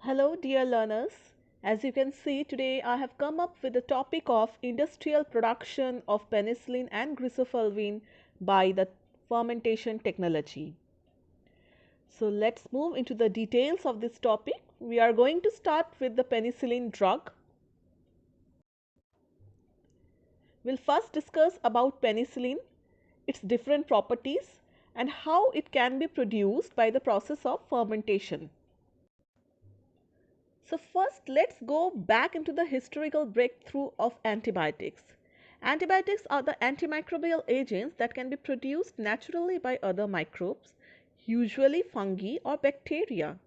Hello dear learners. As you can see today I have come up with the topic of industrial production of penicillin and Griseofulvin by the fermentation technology. So let's move into the details of this topic. We are going to start with the penicillin drug. We'll first discuss about penicillin, its different properties and how it can be produced by the process of fermentation. So first let's go back into the historical breakthrough of antibiotics. Antibiotics are the antimicrobial agents that can be produced naturally by other microbes, usually fungi or bacteria.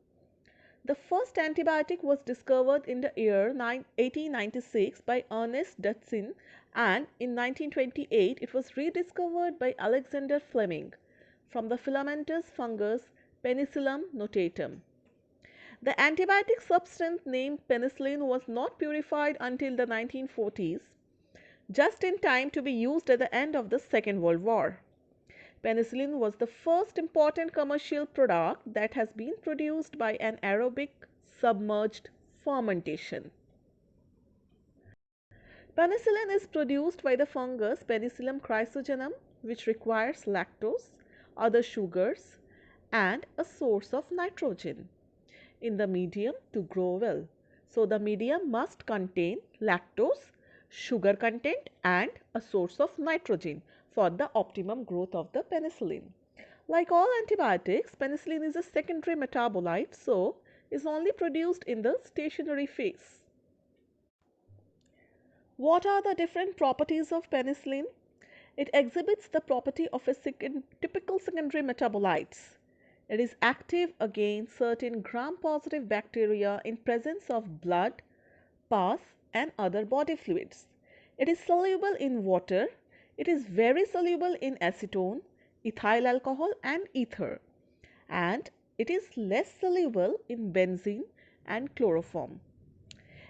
The first antibiotic was discovered in the year 1896 by Ernest Dutsin, and in 1928 it was rediscovered by Alexander Fleming from the filamentous fungus Penicillium notatum. The antibiotic substance named penicillin was not purified until the 1940s, just in time to be used at the end of the Second World War. Penicillin was the first important commercial product that has been produced by an aerobic submerged fermentation. Penicillin is produced by the fungus Penicillium chrysogenum, which requires lactose, other sugars, and a source of nitrogen in the medium to grow well. So the medium must contain lactose, sugar content and a source of nitrogen for the optimum growth of the penicillin. Like all antibiotics, penicillin is a secondary metabolite, so is only produced in the stationary phase. What are the different properties of penicillin? It exhibits the property of a typical secondary metabolites. It is active against certain gram-positive bacteria in presence of blood, pus and other body fluids. It is soluble in water. It is very soluble in acetone, ethyl alcohol and ether. And it is less soluble in benzene and chloroform.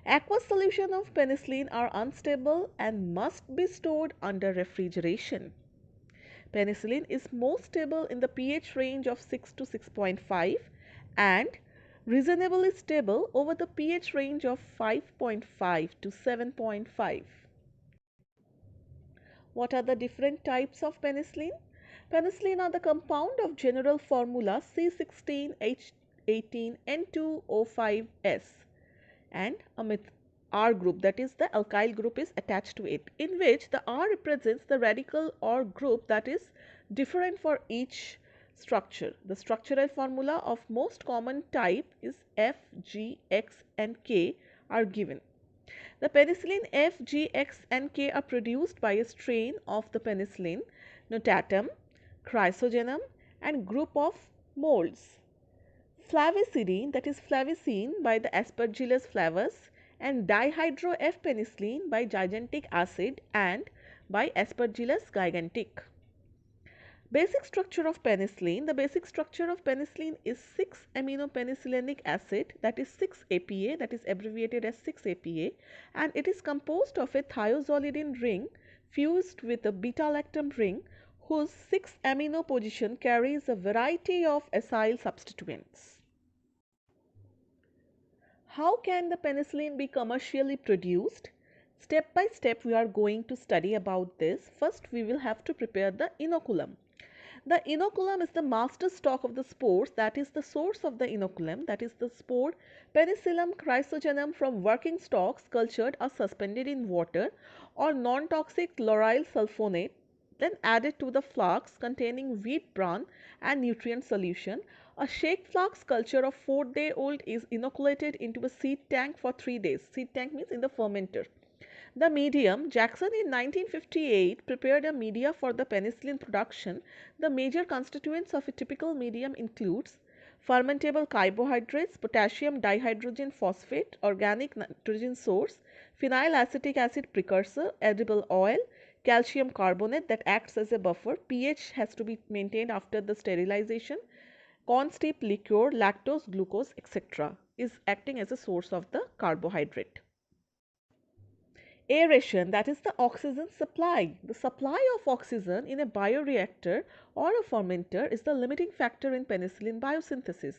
Aqueous solutions of penicillin are unstable and must be stored under refrigeration. Penicillin is most stable in the pH range of 6 to 6.5 and reasonably stable over the pH range of 5.5 to 7.5. What are the different types of penicillin? Penicillin are the compound of general formula C16H18N2O5S and a R group, that is the alkyl group, is attached to it, in which the R represents the radical or group that is different for each structure. The structural formula of most common type is F, G, X and K are given. The penicillin F, G, X and K are produced by a strain of the Penicillin notatum, chrysogenum and group of molds. Flavicidin, that is flavicin, by the Aspergillus flavus, and dihydro F-penicillin by gigantic acid and by Aspergillus gigantic. Basic structure of penicillin. The basic structure of penicillin is 6-aminopenicillinic acid, that is 6-APA, that is abbreviated as 6-APA, and it is composed of a thiazolidine ring fused with a beta-lactam ring whose 6-amino position carries a variety of acyl substituents. How can the penicillin be commercially produced? Step by step we are going to study about this. First we will have to prepare the inoculum. The inoculum is the master stock of the spores, that is the source of the inoculum, that is the spore Penicillium chrysogenum from working stalks cultured or suspended in water or non-toxic lauryl sulfonate, then added to the flask containing wheat bran and nutrient solution. A shake flask culture of 4-day-old is inoculated into a seed tank for 3 days. Seed tank means in the fermenter. The medium, Jackson in 1958 prepared a media for the penicillin production. The major constituents of a typical medium includes fermentable carbohydrates, potassium dihydrogen phosphate, organic nitrogen source, phenylacetic acid precursor, edible oil, calcium carbonate that acts as a buffer. pH has to be maintained after the sterilization. Corn steep liqueur, lactose, glucose, etc. is acting as a source of the carbohydrate. Aeration, that is the oxygen supply. The supply of oxygen in a bioreactor or a fermenter is the limiting factor in penicillin biosynthesis.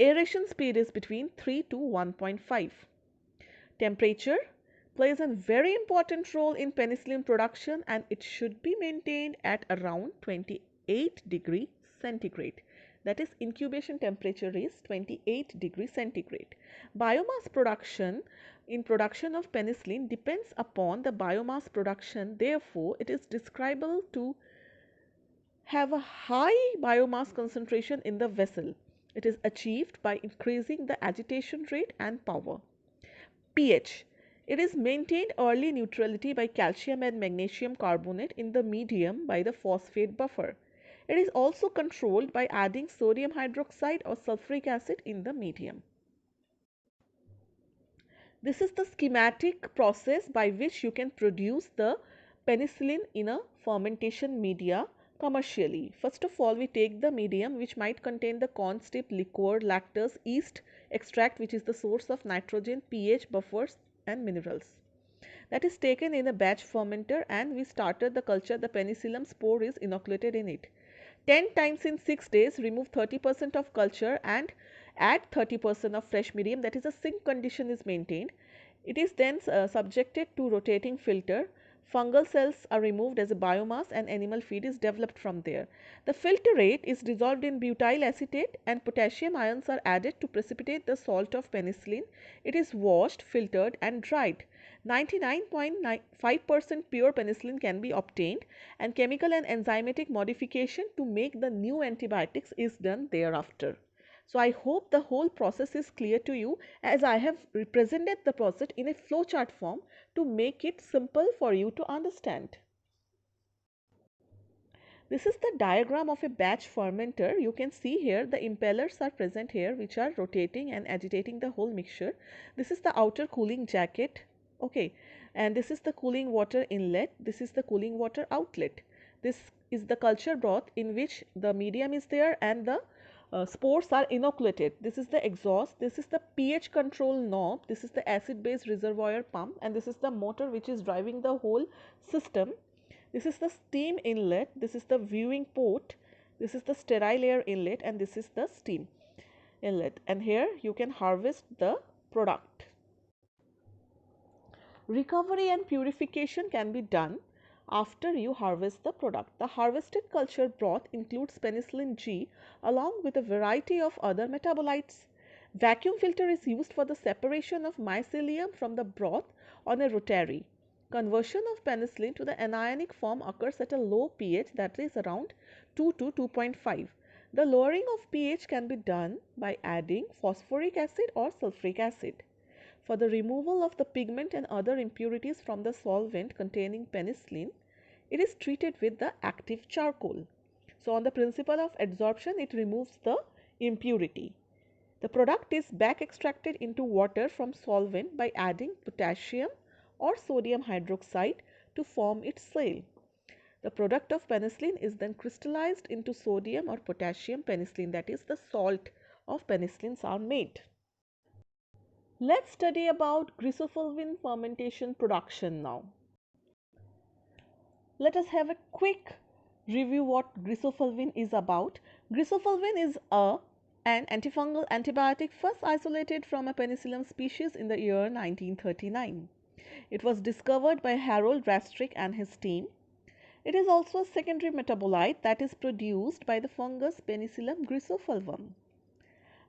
Aeration speed is between 3 to 1.5. Temperature plays a very important role in penicillin production, and it should be maintained at around 28 degrees centigrade. That is, incubation temperature is 28 degrees centigrade. Biomass production in production of penicillin depends upon the biomass production. Therefore, it is describable to have a high biomass concentration in the vessel. It is achieved by increasing the agitation rate and power. pH. It is maintained early neutrality by calcium and magnesium carbonate in the medium by the phosphate buffer. It is also controlled by adding sodium hydroxide or sulfuric acid in the medium. This is the schematic process by which you can produce the penicillin in a fermentation media commercially. First of all, we take the medium which might contain the corn stip, liquor, lactose, yeast extract, which is the source of nitrogen, pH, buffers and minerals. That is taken in a batch fermenter, and we started the culture. The penicillium spore is inoculated in it. 10 times in 6 days, remove 30% of culture and add 30% of fresh medium, that is a sink condition is maintained. It is then subjected to rotating filter. Fungal cells are removed as a biomass and animal feed is developed from there. The filtrate is dissolved in butyl acetate and potassium ions are added to precipitate the salt of penicillin. It is washed, filtered and dried. 99.5% pure penicillin can be obtained, and chemical and enzymatic modification to make the new antibiotics is done thereafter. So I hope the whole process is clear to you, as I have represented the process in a flowchart form to make it simple for you to understand. This is the diagram of a batch fermenter. You can see here the impellers are present here which are rotating and agitating the whole mixture. This is the outer cooling jacket, okay, and this is the cooling water inlet, this is the cooling water outlet. This is the culture broth in which the medium is there and the spores are inoculated. This is the exhaust, this is the pH control knob, this is the acid base reservoir pump, and this is the motor which is driving the whole system. This is the steam inlet, this is the viewing port, this is the sterile air inlet, and this is the steam inlet, and here you can harvest the product. Recovery and purification can be done after you harvest the product. The harvested culture broth includes penicillin G along with a variety of other metabolites. Vacuum filter is used for the separation of mycelium from the broth on a rotary. Conversion of penicillin to the anionic form occurs at a low pH, that is around 2 to 2.5. The lowering of pH can be done by adding phosphoric acid or sulfuric acid. For the removal of the pigment and other impurities from the solvent containing penicillin, it is treated with the active charcoal. So, on the principle of adsorption, it removes the impurity. The product is back extracted into water from solvent by adding potassium or sodium hydroxide to form its sail. The product of penicillin is then crystallized into sodium or potassium penicillin, that is the salt of penicillins are made. Let's study about Griseofulvin fermentation production now. Let us have a quick review what Griseofulvin is about. Griseofulvin is an antifungal antibiotic first isolated from a penicillium species in the year 1939. It was discovered by Harold Rastrick and his team. It is also a secondary metabolite that is produced by the fungus Penicillium griseofulvum.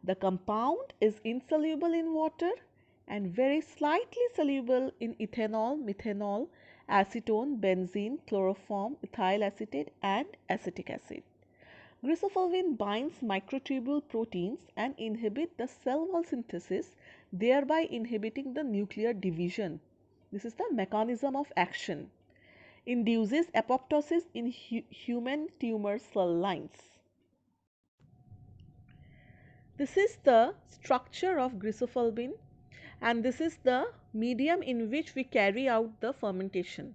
The compound is insoluble in water and very slightly soluble in ethanol, methanol, acetone, benzene, chloroform, ethyl acetate and acetic acid. Griseofulvin binds microtubule proteins and inhibit the cell wall synthesis, thereby inhibiting the nuclear division. This is the mechanism of action. Induces apoptosis in human tumor cell lines. This is the structure of Griseofulvin, and this is the medium in which we carry out the fermentation.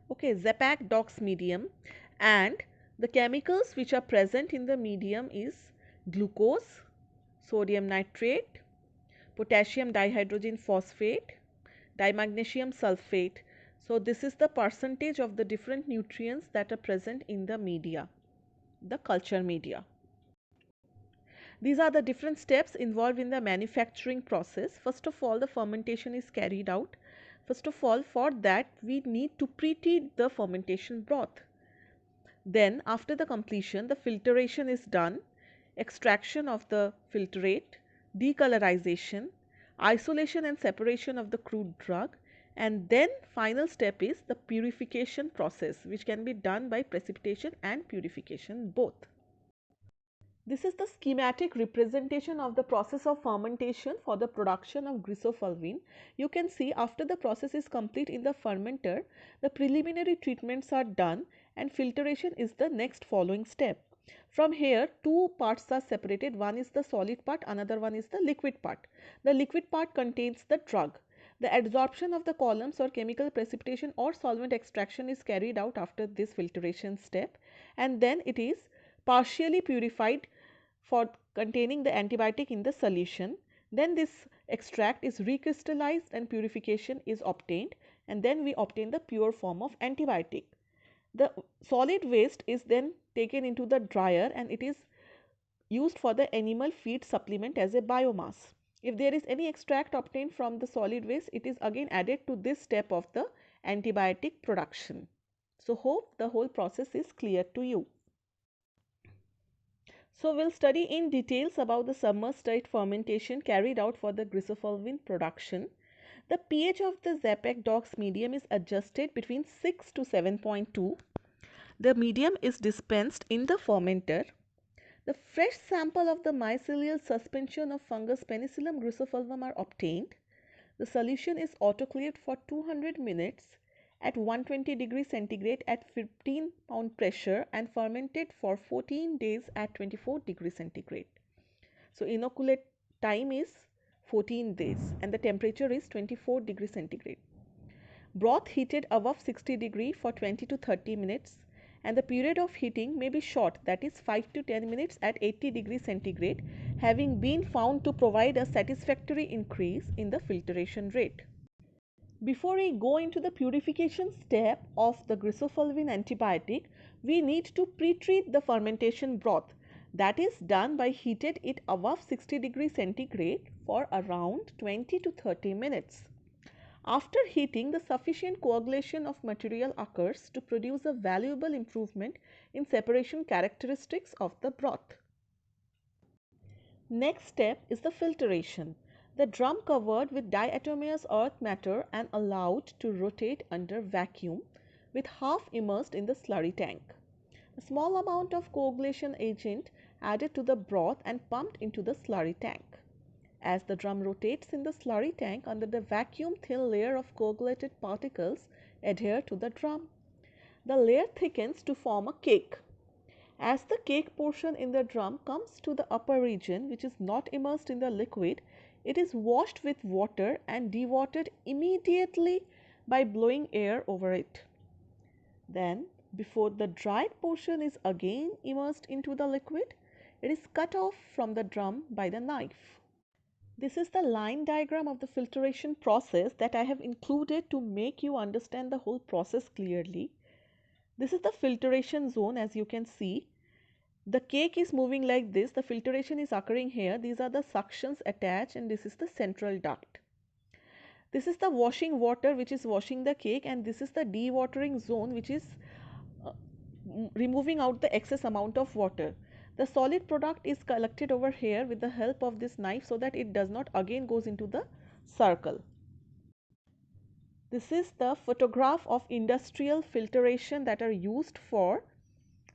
Okay, Zapac Dox medium, and the chemicals which are present in the medium is glucose, sodium nitrate, potassium dihydrogen phosphate, dimagnesium sulfate. So, this is the percentage of the different nutrients that are present in the media, the culture media. These are the different steps involved in the manufacturing process. First of all, the fermentation is carried out. First of all, for that we need to pre-heat the fermentation broth. Then after the completion, the filtration is done, extraction of the filtrate, decolorization, isolation and separation of the crude drug, and then final step is the purification process, which can be done by precipitation and purification both. This is the schematic representation of the process of fermentation for the production of Griseofulvin. You can see after the process is complete in the fermenter, the preliminary treatments are done and filtration is the next following step. From here, two parts are separated. One is the solid part, another one is the liquid part. The liquid part contains the drug. The adsorption of the columns or chemical precipitation or solvent extraction is carried out after this filtration step, and then it is partially purified for containing the antibiotic in the solution. Then this extract is recrystallized and purification is obtained, and then we obtain the pure form of antibiotic. The solid waste is then taken into the dryer and it is used for the animal feed supplement as a biomass. If there is any extract obtained from the solid waste, it is again added to this step of the antibiotic production. So, hope the whole process is clear to you. So, we will study in details about the submerged state fermentation carried out for the Griseofulvin production. The pH of the Zapac dogs medium is adjusted between 6 to 7.2. The medium is dispensed in the fermenter. The fresh sample of the mycelial suspension of fungus Penicillin griseofulvum are obtained. The solution is autoclaved for 200 minutes at 120 degrees centigrade at 15 pound pressure and fermented for 14 days at 24 degrees centigrade. So, inoculate time is 14 days and the temperature is 24 degrees centigrade. Broth heated above 60 degree for 20 to 30 minutes and the period of heating may be short, that is 5 to 10 minutes at 80 degrees centigrade, having been found to provide a satisfactory increase in the filtration rate. Before we go into the purification step of the Griseofulvin antibiotic, we need to pre-treat the fermentation broth. That is done by heated it above 60 degrees centigrade for around 20 to 30 minutes. After heating, the sufficient coagulation of material occurs to produce a valuable improvement in separation characteristics of the broth. Next step is the filtration. The drum covered with diatomeous earth matter and allowed to rotate under vacuum with half immersed in the slurry tank. A small amount of coagulation agent added to the broth and pumped into the slurry tank. As the drum rotates in the slurry tank, under the vacuum thin layer of coagulated particles adhere to the drum. The layer thickens to form a cake. As the cake portion in the drum comes to the upper region, which is not immersed in the liquid, it is washed with water and dewatered immediately by blowing air over it. Then, before the dried portion is again immersed into the liquid, it is cut off from the drum by the knife. This is the line diagram of the filtration process that I have included to make you understand the whole process clearly. This is the filtration zone, as you can see. The cake is moving like this, the filtration is occurring here, these are the suctions attached and this is the central duct. This is the washing water which is washing the cake and this is the dewatering zone which is removing out the excess amount of water. The solid product is collected over here with the help of this knife so that it does not again goes into the circle. This is the photograph of industrial filtration that are used for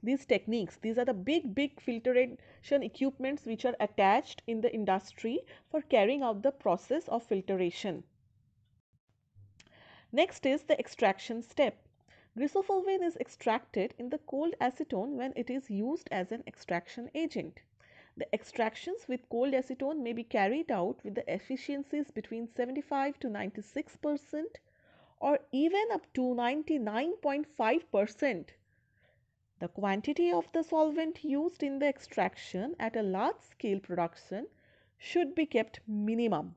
these techniques. These are the big filtration equipments which are attached in the industry for carrying out the process of filtration. Next is the extraction step. Griseofulvin is extracted in the cold acetone when it is used as an extraction agent. The extractions with cold acetone may be carried out with the efficiencies between 75 to 96% or even up to 99.5%. The quantity of the solvent used in the extraction at a large scale production should be kept minimum.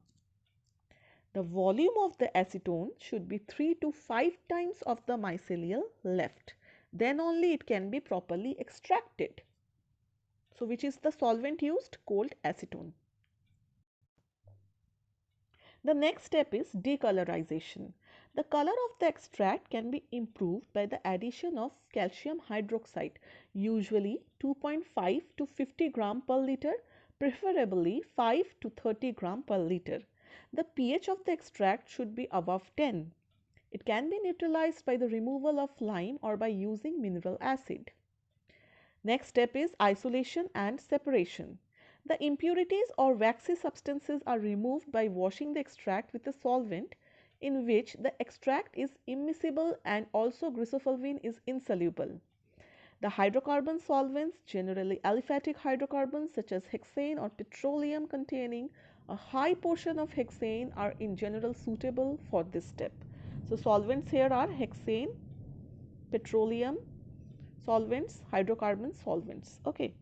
The volume of the acetone should be 3 to 5 times of the mycelial left. Then only it can be properly extracted. So which is the solvent used? Cold acetone. The next step is decolorization. The color of the extract can be improved by the addition of calcium hydroxide, usually 2.5 to 50 gram per liter, preferably 5 to 30 gram per liter. The pH of the extract should be above 10. It can be neutralized by the removal of lime or by using mineral acid. Next step is isolation and separation. The impurities or waxy substances are removed by washing the extract with a solvent in which the extract is immiscible and also Griseofulvin is insoluble. The hydrocarbon solvents, generally aliphatic hydrocarbons such as hexane or petroleum containing a high portion of hexane, are in general suitable for this step. So solvents here are hexane, petroleum solvents, hydrocarbon solvents. Okay.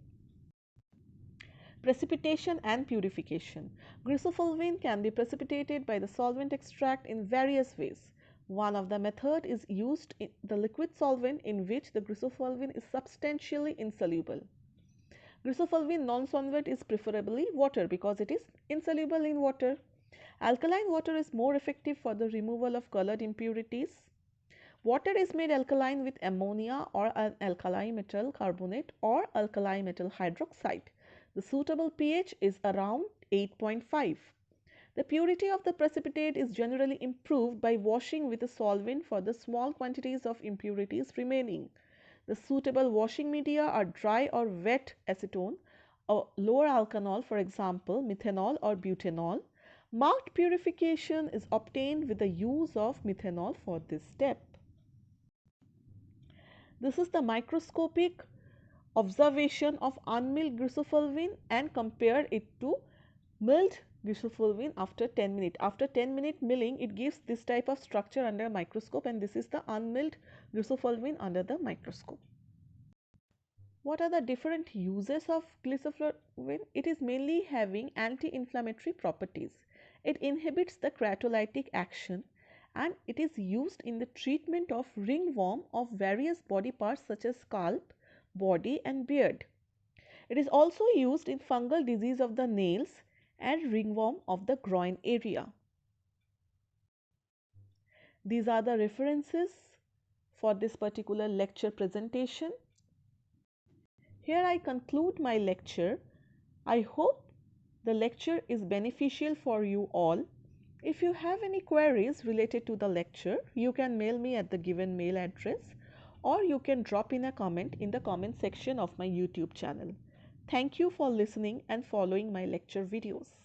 Precipitation and purification. Griseofulvin can be precipitated by the solvent extract in various ways. One of the method is used in the liquid solvent in which the Griseofulvin is substantially insoluble. Griseofulvin non-solvent is preferably water because it is insoluble in water. Alkaline water is more effective for the removal of colored impurities. Water is made alkaline with ammonia or an alkali metal carbonate or alkali metal hydroxide. The suitable pH is around 8.5. The purity of the precipitate is generally improved by washing with a solvent for the small quantities of impurities remaining. The suitable washing media are dry or wet acetone, a lower alkanol, for example, methanol or butanol. Marked purification is obtained with the use of methanol for this step. This is the microscopic observation of unmilled Griseofulvin and compare it to milled Griseofulvin after 10 minutes. After 10-minute milling, it gives this type of structure under a microscope, and this is the unmilled Griseofulvin under the microscope. What are the different uses of Griseofulvin? It is mainly having anti-inflammatory properties. It inhibits the keratolytic action and it is used in the treatment of ringworm of various body parts such as scalp, body and beard. It is also used in fungal disease of the nails and ringworm of the groin area. These are the references for this particular lecture presentation. Here I conclude my lecture. I hope the lecture is beneficial for you all. If you have any queries related to the lecture, you can mail me at the given mail address or you can drop in a comment in the comment section of my YouTube channel. Thank you for listening and following my lecture videos.